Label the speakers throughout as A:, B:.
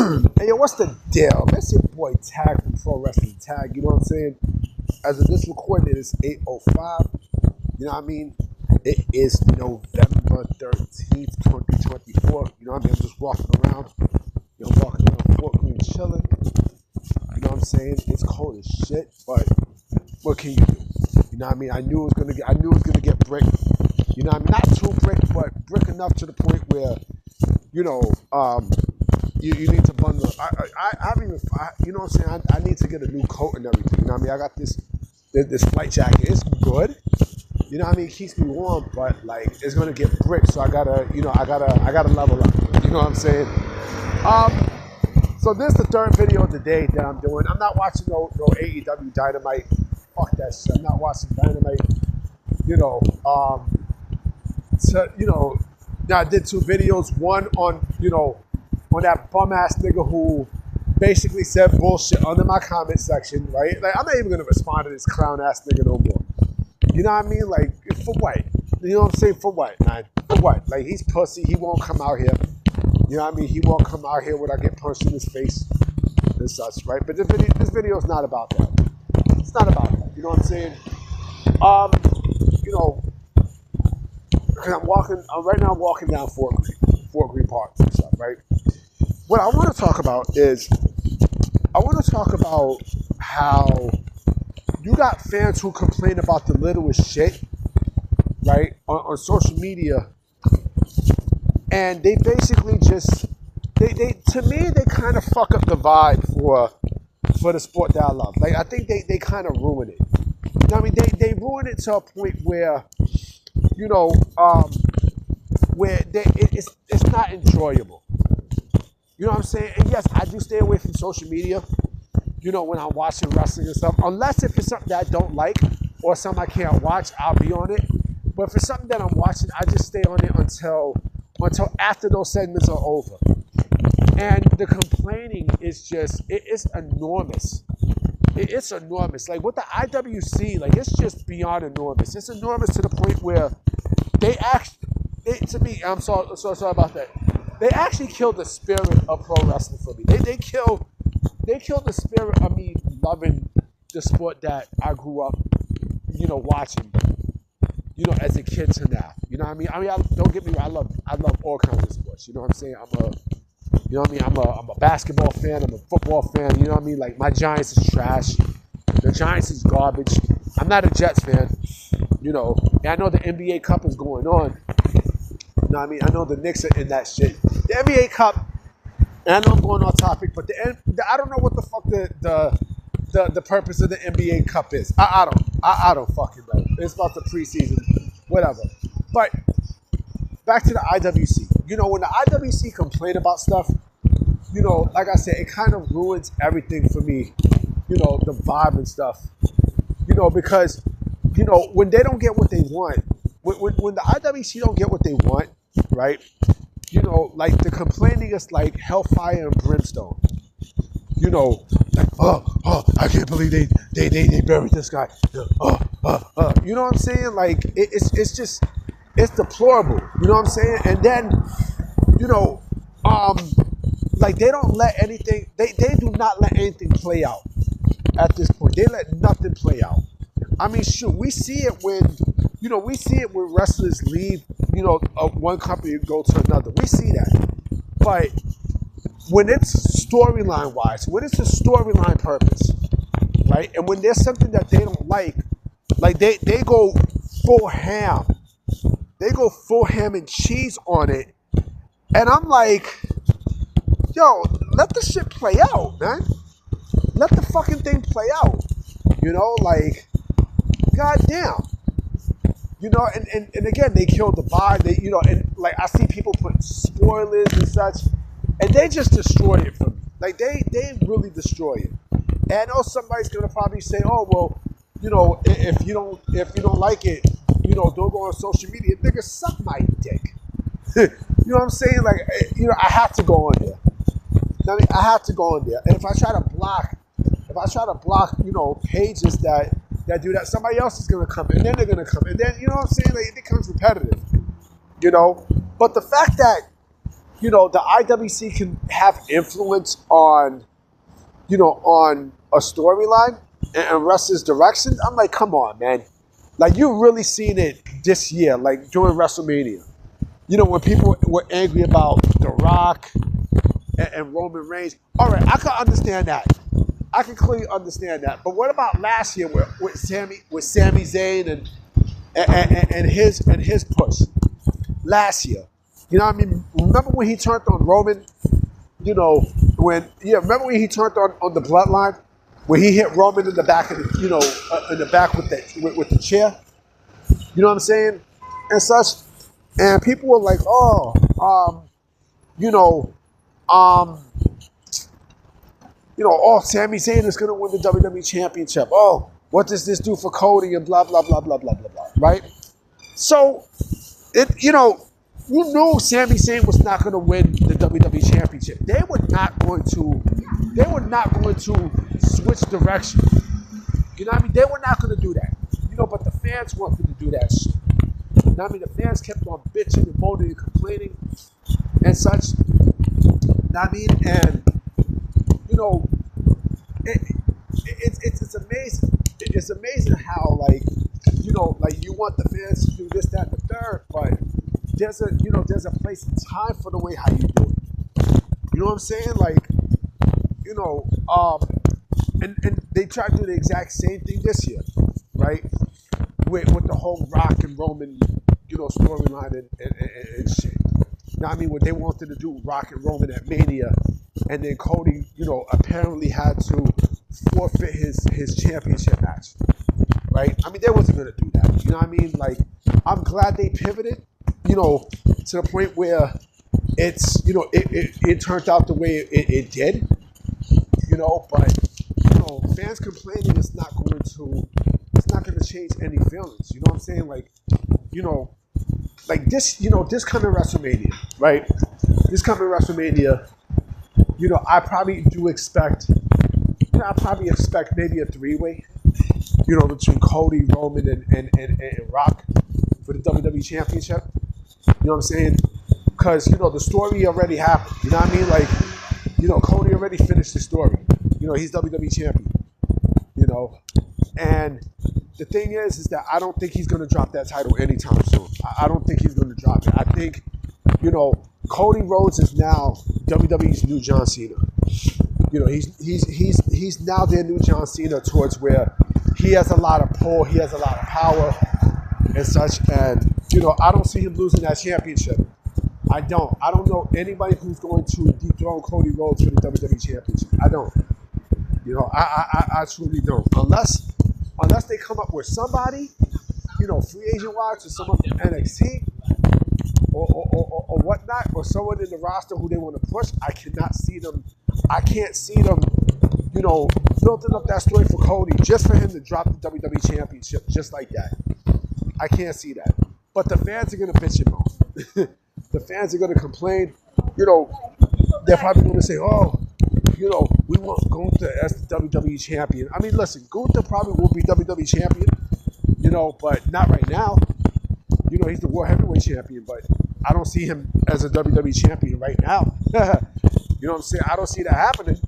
A: Hey, yo, what's the deal? That's your boy Tag from Pro Wrestling Tag. You know what I'm saying? As of this recording, it is 8:05. You know what I mean? It is November 13th, 2024. You know what I mean? I'm just walking around. I'm walking around Fort Greene chilling. You know what I'm saying? It's cold as shit, but what can you do? You know what I mean? I knew it was gonna get brick. You know what I mean? Not too brick, but brick enough to the point where, you know, you need to bundle. You know what I'm saying? I need to get a new coat and everything. You know what I mean? I got this flight jacket. It's good. You know what I mean? It keeps me warm, but like it's gonna get brick, so I gotta level up. You know what I'm saying? So this is the third video of the day that I'm doing. I'm not watching no AEW Dynamite. Fuck that shit. I'm not watching Dynamite. Now I did two videos. One on on that bum ass nigga who basically said bullshit under my comment section, right? Like I'm not even gonna respond to this clown ass nigga no more. You know what I mean? Like for what? You know what I'm saying? For what, man? For what? Like he's pussy. He won't come out here. You know what I mean? He won't come out here without getting punched in his face and such, right? But this video is not about that. It's not about that. You know what I'm saying? Right now I'm walking down Fort Greene Park and stuff, right? What I want to talk about is, how you got fans who complain about the littlest shit, right, on social media, and they basically just, to me, they kind of fuck up the vibe for the sport that I love. Like, I think they kind of ruin it. You know what I mean? They ruin it to a point where, it's not enjoyable. You know what I'm saying? And yes, I do stay away from social media, when I'm watching wrestling and stuff. Unless if it's something that I don't like or something I can't watch, I'll be on it. But for something that I'm watching, I just stay on it until after those segments are over. And the complaining is just, it's enormous. It's enormous. Like with the IWC, like it's just beyond enormous. It's enormous to the point where to me, I'm so sorry about that. They actually killed the spirit of pro wrestling for me. They killed the spirit of me loving the sport that I grew up, watching, as a kid to now. You know what I mean? Don't get me wrong. I love all kinds of sports. You know what I'm saying? I'm a basketball fan. I'm a football fan. You know what I mean? Like my Giants is trash. The Giants is garbage. I'm not a Jets fan. And I know the NBA Cup is going on. You know what I mean? I know the Knicks are in that shit. The NBA Cup, and I know I'm going off topic, but I don't know what the fuck the purpose of the NBA Cup is. I don't fucking know. It's about the preseason, whatever. But back to the IWC. When the IWC complain about stuff, like I said, it kind of ruins everything for me. The vibe and stuff. Because when they don't get what they want, when the IWC don't get what they want, right? Like the complaining is like hellfire and brimstone. Like, I can't believe they buried this guy. You know what I'm saying? Like it's deplorable. You know what I'm saying? And then, like they don't let anything. They do not let anything play out at this point. They let nothing play out. I mean, shoot, we see it when wrestlers leave, one company and go to another. We see that. But when it's storyline wise, when it's a storyline purpose, right? And when there's something that they don't like they go full ham. They go full ham and cheese on it. And I'm like, yo, let the shit play out, man. Let the fucking thing play out. Like, goddamn. And again, they killed the vibe. And like I see people put spoilers and such, and they just destroy it for me. Like they really destroy it. And I know somebody's gonna probably say, oh well, if you don't like it, don't go on social media. Nigga, suck my dick. You know what I'm saying? Like, I have to go on there. I have to go on there. And if I try to block, pages that do that, somebody else is gonna come, and then they're gonna come, and then you know what I'm saying? Like it becomes repetitive. But the fact that the IWC can have influence on, on a storyline and wrestlers' directions. I'm like, come on, man. Like, you really seen it this year, like during WrestleMania. When people were angry about The Rock and Roman Reigns. All right, I can understand that. I can clearly understand that. But what about last year with Sami Zayn and his push last year? Remember when he turned on Roman? Remember when he turned on the Bloodline? When he hit Roman in the back of in the back with the chair? You know what I'm saying? And such. And people were like, Sami Zayn is going to win the WWE Championship. Oh, what does this do for Cody and blah, blah, blah, blah, blah, blah, blah, right? So, you knew Sami Zayn was not going to win the WWE Championship. They were not going to switch direction. You know what I mean? They were not going to do that. But the fans wanted to do that shit. You know what I mean? The fans kept on bitching and moaning and complaining and such. You know what I mean? And it's amazing. It's amazing how you want the fans to do this, that, and the third, but there's a place and time for the way how you do it. You know what I'm saying? And they tried to do the exact same thing this year, right? With the whole Rock and Roman, storyline and shit. You know what I mean? When they wanted to do Rock and Roman at Mania, and then Cody, apparently had to forfeit his championship match, right? I mean, they wasn't gonna do that. You know what I mean? Like, I'm glad they pivoted, to the point where it's, it turned out the way it did, but, fans complaining is not going to change any feelings. You know what I'm saying? Like this coming WrestleMania, right? This coming WrestleMania, I probably do expect, I probably expect maybe a three-way, between Cody, Roman, and Rock for the WWE Championship. You know what I'm saying? Because, the story already happened. You know what I mean? Like, Cody already finished the story. He's WWE Champion. And the thing is that I don't think he's going to drop that title anytime soon. I don't think he's going to drop it. I think, Cody Rhodes is now WWE's new John Cena. He's now their new John Cena, towards where he has a lot of pull, he has a lot of power and such. And, I don't see him losing that championship. I don't know anybody who's going to dethrone Cody Rhodes for the WWE Championship. I don't. I truly don't. Unless they come up with somebody, free agent wise, or someone from NXT or whatnot, or someone in the roster who they want to push. I can't see them, building up that story for Cody just for him to drop the WWE Championship just like that. I can't see that. But the fans are going to bitch and moan. The fans are going to complain. They're probably going to say, we want Gunther as the WWE champion. I mean, listen, Gunther probably will be WWE champion, but not right now. He's the World Heavyweight champion, but I don't see him as a WWE champion right now. You know what I'm saying? I don't see that happening.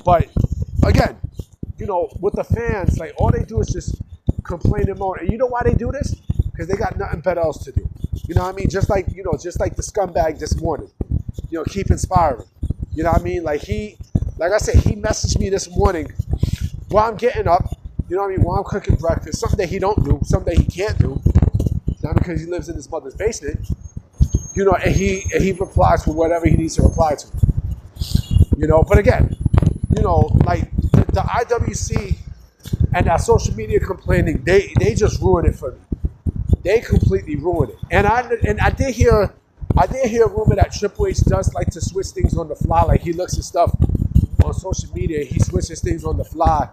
A: But again, with the fans, like, all they do is just complain and moan. And you know why they do this? Because they got nothing better else to do. You know what I mean? Just like the scumbag this morning. Keep inspiring. You know what I mean? Like I said, he messaged me this morning while I'm getting up, while I'm cooking breakfast, something that he don't do, something that he can't do, not because he lives in his mother's basement, and he replies for whatever he needs to reply to. But again, like the IWC and that social media complaining, they just ruined it for me. They completely ruined it. And I did hear a rumor that Triple H does like to switch things on the fly. Like, he looks at stuff on social media, he switches things on the fly.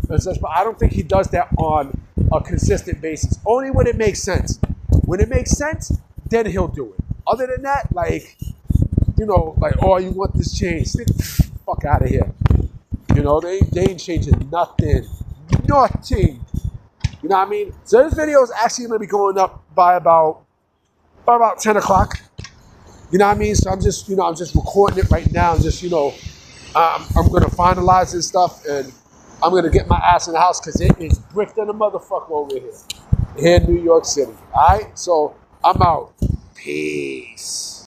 A: But I don't think he does that on a consistent basis. Only when it makes sense. When it makes sense, then he'll do it. Other than that, you want this change. Get the fuck out of here. They ain't changing nothing. Nothing. You know what I mean? So this video is actually going to be going up by about 10 o'clock. You know what I mean? So I'm just, I'm just recording it right now. And just, I'm gonna finalize this stuff, and I'm gonna get my ass in the house because it is bricked in the motherfucker over here in New York City. All right, so I'm out. Peace.